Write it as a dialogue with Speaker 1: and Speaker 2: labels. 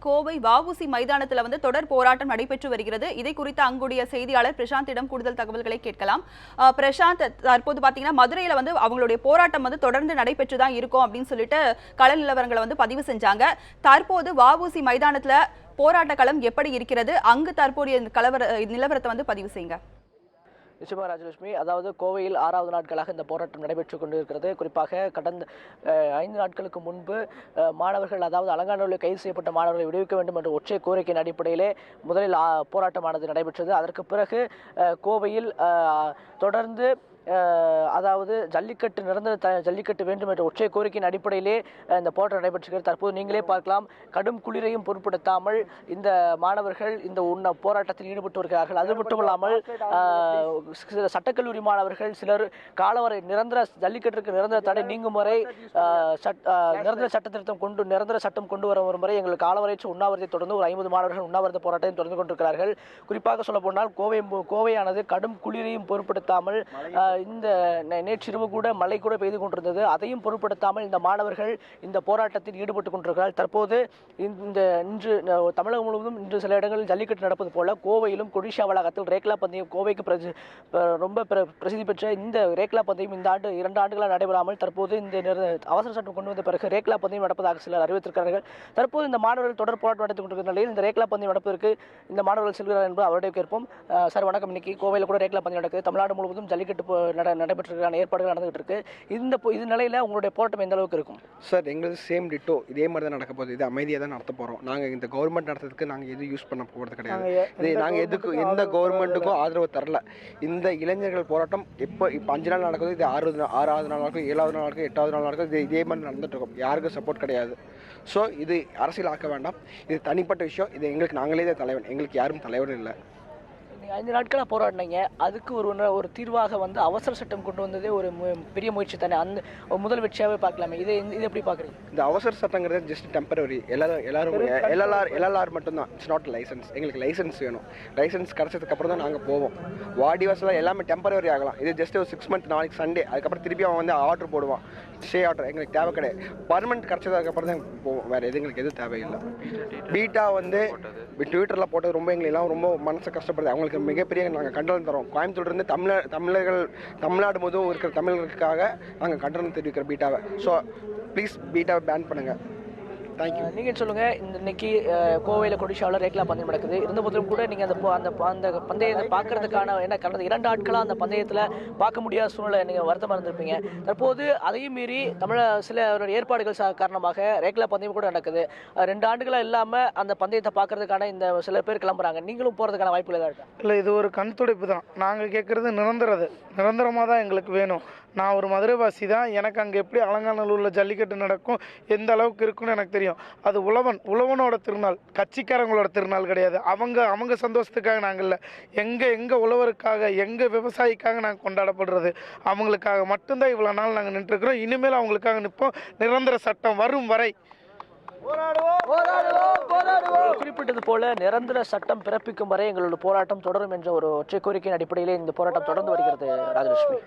Speaker 1: கோவை வஉசி மைதானத்தில் வந்து தொடர் போராட்டம் நடைபெற்று வருகிறது. இதை குறித்து அங்குடைய செய்தியாளர் பிரசாந்திடம் கூடுதல் தகவல்களை கேட்கலாம். பிரசாந்த், தற்போது பாத்தீங்கன்னா மதுரையில வந்து அவங்களுடைய போராட்டம் வந்து தொடர்ந்து நடைபெற்று தான் இருக்கும் அப்படின்னு சொல்லிட்டு கள நிலவரங்களை வந்து பதிவு செஞ்சாங்க. தற்போது வஉசி மைதானத்துல போராட்ட களம் எப்படி இருக்கிறது? அங்கு தற்போதைய நிலவரத்தை வந்து பதிவு செய்யுங்க.
Speaker 2: நிச்சயமாக ராஜலட்சுமி, அதாவது கோவையில் 6வது நாட்களாக இந்த போராட்டம் நடைபெற்றுக் கொண்டிருக்கிறது. குறிப்பாக கடந்த 5 நாட்களுக்கு முன்பு மாணவர்கள், அதாவது அலங்காநல்லூரில் கைது செய்யப்பட்ட மாணவர்களை விடுவிக்க வேண்டும் என்ற ஒற்றை கோரிக்கையின் அடிப்படையிலே முதலில் போராட்டமானது நடைபெற்றது. அதற்கு பிறகு கோவையில் தொடர்ந்து அதாவது நிரந்தர ஜல்லிக்கட்டு வேண்டும் என்ற ஒற்றை கோரிக்கையின் அடிப்படையிலே இந்த போராட்டம் நடைபெற்றிருக்கிறது. தற்போது நீங்களே பார்க்கலாம், கடும் குளிரையும் பொருட்படுத்தாமல் இந்த மாணவர்கள் இந்த போராட்டத்தில் ஈடுபட்டு வருகிறார்கள். அது மட்டுமல்லாமல் சட்டக்கல்லூரி மாணவர்கள் சிலர் காலவரை ஜல்லிக்கட்டுக்கு நிரந்தர தடை நீங்கும் வரை நிரந்தர சட்டம் கொண்டு வரும் வரை எங்கள் காலவரையற்ற உண்ணாவிரத்தை தொடர்ந்து ஒரு 50 மாணவர்கள் உண்ணாவிரத போராட்டத்தை தொடர்ந்து கொண்டிருக்கிறார்கள். குறிப்பாக சொல்ல போனால் கோவையானது கடும் குளிரையும் பொருட்படுத்தாமல் இந்த நேற்றிரவு கூட மழை கூட பெய்து கொண்டிருந்தது. அதையும் பொருட்படுத்தாமல் இந்த மாணவர்கள் இந்த போராட்டத்தில் ஈடுபட்டுக் கொண்டிருக்கிறார்கள். தற்போது இன்று தமிழகம் முழுவதும் இன்று சில இடங்களில் ஜல்லிக்கட்டு நடப்பது போல கோவையிலும் கொடிஷா வளாகத்தில் ரேக்லா பந்தயம், கோவைக்கு ரொம்ப பிரசித்தி பெற்ற இந்த ரேக்லா பந்தயம் இந்த ஆண்டு 2 ஆண்டுகளாக நடைபெறாமல் தற்போது இந்த அவசர சட்டம் கொண்டு வந்த பிறகு ரேக்லா பந்தயம் நடப்பதாக சிலர் அறிவித்திருக்கிறார்கள். தற்போது இந்த மாணவர்கள் தொடர் போராட்டம் நடத்தி கொண்டிருக்கிற நிலையில் இந்த ரேக்லா பந்தயம் நடப்பதற்கு இந்த மாணவர்கள் செல்கிறார் என்பது அவருடைய கேட்போம். சார் வணக்கம். இன்னைக்கு கோவையில் கூட ரேக்லா பந்தயம் நடக்குது. தமிழ்நாடு முழுவதும் ஜல்லிக்கட்டு நடைபெற்றிருக்கான ஏற்பாடுகள் நடந்துகிட்டு இருக்கு. இது நிலையில உங்களுடைய போராட்டம் எந்த அளவுக்கு இருக்கும்?
Speaker 3: சார், எங்களுக்கு சேம் டிட்டோ இதே மாதிரி தான் நடக்க போகுது. இது அமைதியாக தான் நடத்த போகிறோம். நாங்கள் இந்த கவர்மெண்ட் நடத்துறதுக்கு நாங்கள் எதுவும் யூஸ் பண்ண போகிறது கிடையாது. நாங்கள் எந்த கவர்மெண்ட்டுக்கும் ஆதரவு தரல. இந்த இளைஞர்கள் போராட்டம் இப்போ 5 நாள் நடக்குது. இது 6வது நாள் நடக்கும், 7வது நாள் நடக்கும், 8வது நாள் நடக்கும். இதே மாதிரி நடந்துட்டு இருக்கோம். யாருக்கும் சப்போர்ட் கிடையாது. ஸோ இது அரசியல் ஆக்க வேண்டாம். இது தனிப்பட்ட விஷயம். இது எங்களுக்கு நாங்களே தான் தலைவன். எங்களுக்கு யாரும் தலைவன் இல்லை.
Speaker 2: 5 நாட்களாக போராடினீங்க. அதுக்கு ஒரு தீர்வாக வந்து அவசர சட்டம் கொண்டு வந்ததே ஒரு பெரிய முயற்சி தானே. அந்த முதல் வெற்றியாகவே பார்க்கலாமே. இது எப்படி பார்க்குறீங்க?
Speaker 3: இந்த அவசர சட்டங்கிறது ஜஸ்ட் டெம்பரரி. எல்லாரும் எல்எல்ஆர் மட்டும்தான். It's not licence. எங்களுக்கு லைசன்ஸ் வேணும். லைசன்ஸ் கிடச்சதுக்கு அப்புறம் தான் நாங்கள் போவோம். வாடிவாசலாக எல்லாமே டெம்பரரி ஆகலாம். இது ஜஸ்ட் ஒரு 6 மந்த், நாளைக்கு சண்டே, அதுக்கப்புறம் திருப்பி அவன் வந்து ஆர்டர் போடுவான். ஸ்டே ஆர்டர் எங்களுக்கு தேவை கிடையாது. பர்மனெண்ட் கிடச்சதுக்கப்புறம் தான் போவோம். வேறு எங்களுக்கு எதுவும் தேவையில்லை. பீட்டா வந்து ட்விட்டரில் போட்டது ரொம்ப எங்களெல்லாம் ரொம்ப மனசை கஷ்டப்படுது. அவங்களுக்கு மிகப்பெரிய நாங்கள் கண்டனம் தரோம். கோயம்புத்தூர்லேருந்து தமிழ்நாடு முழுவதும் இருக்கிற தமிழர்களுக்காக நாங்கள் கண்டனம் தெரிவிக்கிற பீட்டாவை. ஸோ ப்ளீஸ் பீட்டாவை பேன் பண்ணுங்கள். தேங்க்யூ.
Speaker 2: நீங்கள் சொல்லுங்கள், இன்னைக்கு கோவையில் கொடிஷாவில் ரேக்லா பந்தயம் நடக்குது. இருந்த போதிலும் கூட நீங்கள் அந்த பந்தயத்தை பார்க்கறதுக்கான என்ன கடந்த 2 ஆட்களாக அந்த பந்தயத்தில் பார்க்க முடியாத சூழ்நிலை நீங்கள் வருத்தமாக இருந்திருப்பீங்க. தற்போது அதையும் மீறி சில ஏற்பாடுகள் காரணமாக ரேக்லா பந்தயம் கூட நடக்குது. 2 ஆண்டுகளாக இல்லாமல் அந்த பந்தயத்தை பார்க்கறதுக்கான இந்த சில பேர் கிளம்புறாங்க. நீங்களும் போகிறதுக்கான வாய்ப்புகள் தான் இருக்கா?
Speaker 4: இல்லை, இது ஒரு கண் துடைப்பு தான். நாங்கள் கேட்குறது நிரந்தரமாக தான் எங்களுக்கு வேணும். நான் ஒரு மதுரைவாசி தான். எனக்கு அங்கே எப்படி அலங்காநல்லூரில் ஜல்லிக்கட்டு நடக்கும், எந்த அளவுக்கு இருக்குன்னு எனக்கு தெரியும். அது உழவனோட திருநாள், கட்சிக்காரங்களோட திருநாள் கிடையாது. அவங்க சந்தோஷத்துக்காக நாங்கள் இல்லை. எங்கள் உழவருக்காக, எங்கள் விவசாயிக்காக நாங்கள் கொண்டாடப்படுறது. அவங்களுக்காக மட்டும்தான் இவ்வளோ நாள் நாங்கள் நின்றுருக்கிறோம். இனிமேல் அவங்களுக்காக நிற்போம். நிரந்தர சட்டம் வரும் வரை
Speaker 2: குறிப்பிட்டது போல நிரந்தர சட்டம் பிறப்பிக்கும் வரை எங்களோட போராட்டம் தொடரும் என்ற ஒரு ஒற்றை கோரிக்கையின் அடிப்படையிலே இந்த போராட்டம் தொடர்ந்து வருகிறது. ராஜலட்சுமி.